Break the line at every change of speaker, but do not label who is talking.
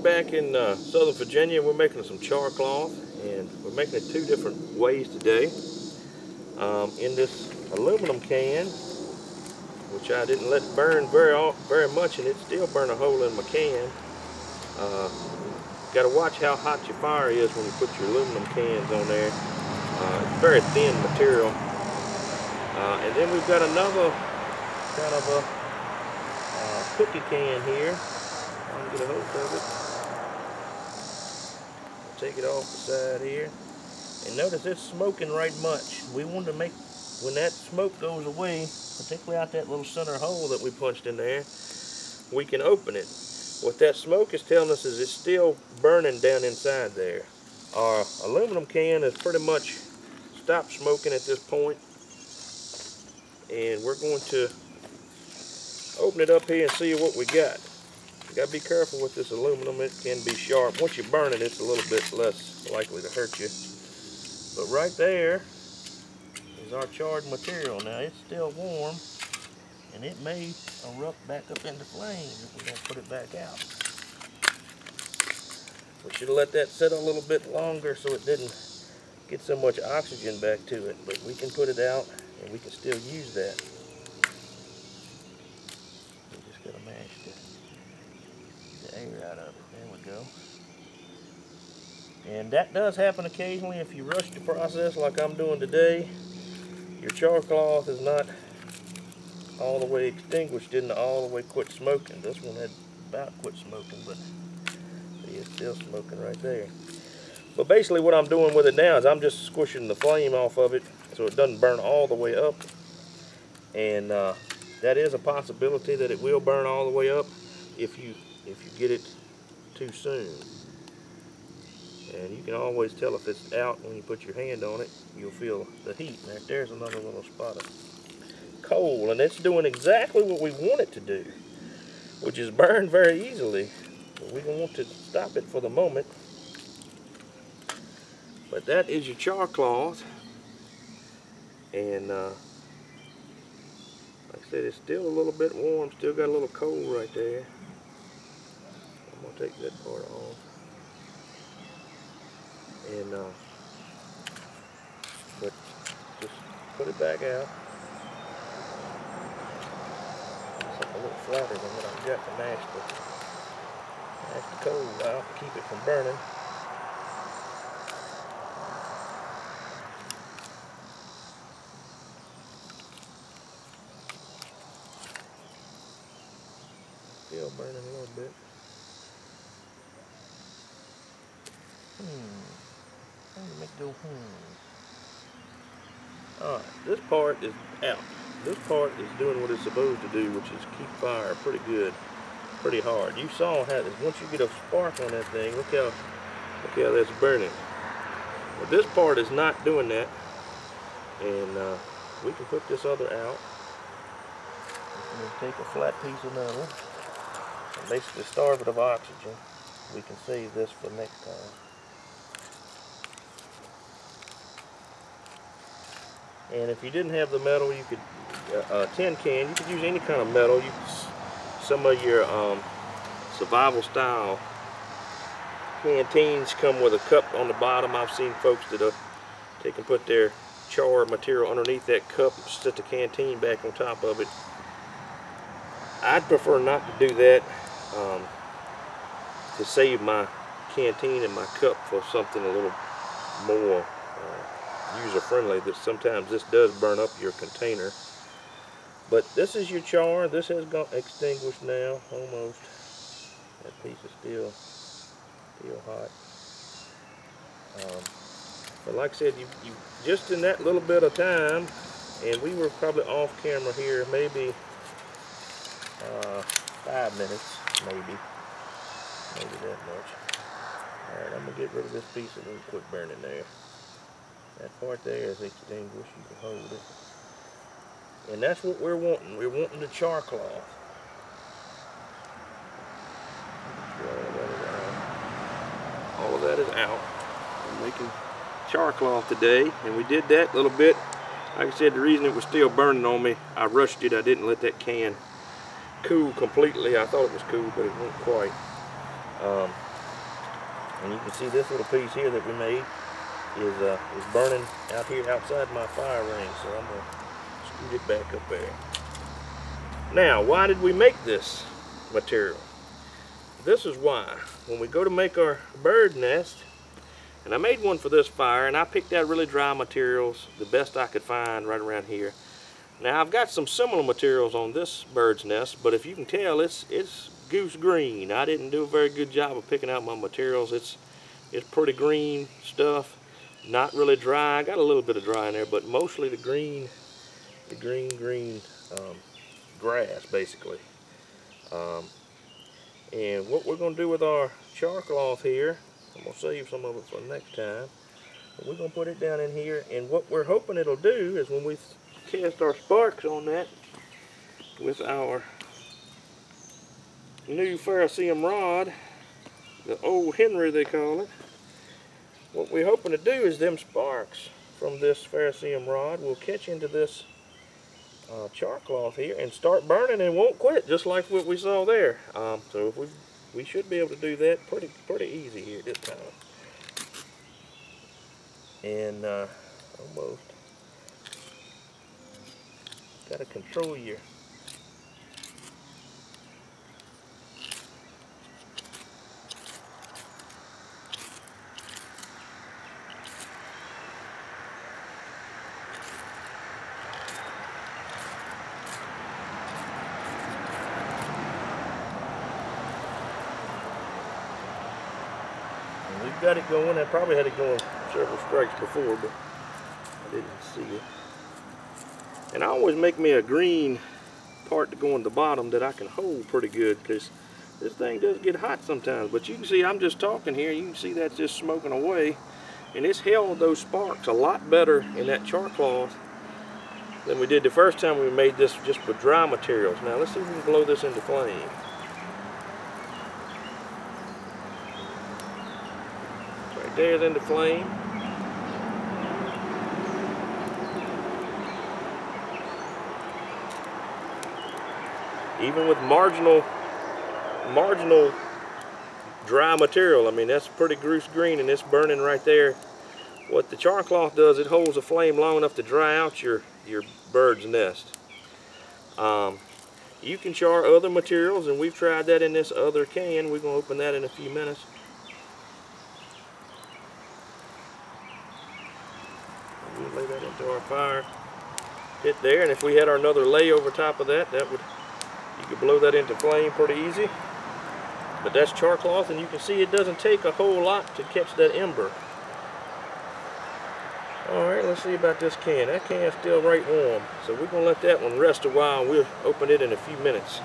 back in Southern Virginia. We're making some char cloth, and we're making it two different ways today. In this aluminum can, which I didn't let burn very much, and it still burned a hole in my can. Got to watch how hot your fire is when you put your aluminum cans on there. It's very thin material. And then we've got another kind of a cookie can here. I'll get a hold of it. Take it off the side here. And notice it's smoking right much. We want to make, when that smoke goes away, particularly out that little center hole that we punched in there, we can open it. What that smoke is telling us is it's still burning down inside there. Our aluminum can has pretty much stopped smoking at this point. And we're going to open it up here and see what we got. You got to be careful with this aluminum. It can be sharp. Once you burn it, it's a little bit less likely to hurt you. But right there is our charred material. Now it's still warm, and it may erupt back up into flames if we don't put it back out. We should have let that sit a little bit longer so it didn't get so much oxygen back to it. But we can put it out, and we can still use that. We just got to mash the air out of it. There we go. And that does happen occasionally if you rush the process like I'm doing today. Your char cloth is not all the way extinguished, didn't all the way quit smoking. This one had about quit smoking, but see, it's still smoking right there. But basically what I'm doing with it now is I'm just squishing the flame off of it so it doesn't burn all the way up. And that is a possibility that it will burn all the way up if you get it too soon. And you can always tell if it's out when you put your hand on it. You'll feel the heat. And there's another little spot of coal, and it's doing exactly what we want it to do, which is burn very easily. But we don't want to stop it for the moment. But that is your char cloth, and like I said, it's still a little bit warm. Still got a little coal right there. I'm gonna take that part off. And but just put it back out. Something a little flatter than what I've got to mash the coal out to keep it from burning. Still burning a little bit. Alright, this part is out. This part is doing what it's supposed to do, which is keep fire pretty good, pretty hard. You saw how once you get a spark on that thing, look how that's burning. But this part is not doing that, and we can put this other out. And take a flat piece of metal and basically starve it of oxygen. We can save this for next time. And if you didn't have the metal, you could, tin can, you could use any kind of metal. Some of your survival style canteens come with a cup on the bottom. I've seen folks that they can put their char material underneath that cup and set the canteen back on top of it. I'd prefer not to do that, to save my canteen and my cup for something a little more user-friendly. That sometimes this does burn up your container. But this is your char. This has gone extinguished now, almost. That piece is still hot. But like I said, you just in that little bit of time, and we were probably off camera here, maybe 5 minutes, maybe that much. Alright, I'm gonna get rid of this piece and then quit burning there. That part there is extinguished. You can hold it. And that's what we're wanting. We're wanting the char cloth. All of that is out. We're making char cloth today, and we did that a little bit. Like I said, the reason it was still burning on me, I rushed it. I didn't let that can cool completely. I thought it was cool, but it wasn't quite. And you can see this little piece here that we made is burning out here outside my fire ring. So I'm going to scoot it back up there. Now, why did we make this material? This is why. When we go to make our bird nest, and I made one for this fire, and I picked out really dry materials, the best I could find right around here. Now I've got some similar materials on this bird's nest, but if you can tell, it's goose green. I didn't do a very good job of picking out my materials. It's pretty green stuff, not really dry. I got a little bit of dry in there, but mostly the green grass basically. And what we're going to do with our char cloth here, I'm going to save some of it for next time. But we're going to put it down in here, and what we're hoping it'll do is when we cast our sparks on that with our new ferrocerium rod, the Old Henry they call it, what we're hoping to do is them sparks from this ferrocerium rod will catch into this char cloth here and start burning and won't quit, just like what we saw there. So if we should be able to do that pretty easy here this time. And almost got to control your we've got it going. I probably had it going several strikes before, but I didn't see it. And I always make me a green part to go on the bottom that I can hold pretty good, because this thing does get hot sometimes. But you can see I'm just talking here. You can see that's just smoking away. And it's held those sparks a lot better in that char cloth than we did the first time we made this just with dry materials. Now let's see if we can blow this into flame. Right there's into flame. Even with marginal dry material, I mean, that's pretty grease green and it's burning right there. What the char cloth does, it holds a flame long enough to dry out your bird's nest. You can char other materials, and we've tried that in this other can. We're going to open that in a few minutes. We'll lay that into our fire pit there, and if we had our another lay over top of that, you could blow that into flame pretty easy. But that's char cloth, and you can see it doesn't take a whole lot to catch that ember. Alright, let's see about this can. That can's still right warm, so we're going to let that one rest a while. We'll open it in a few minutes.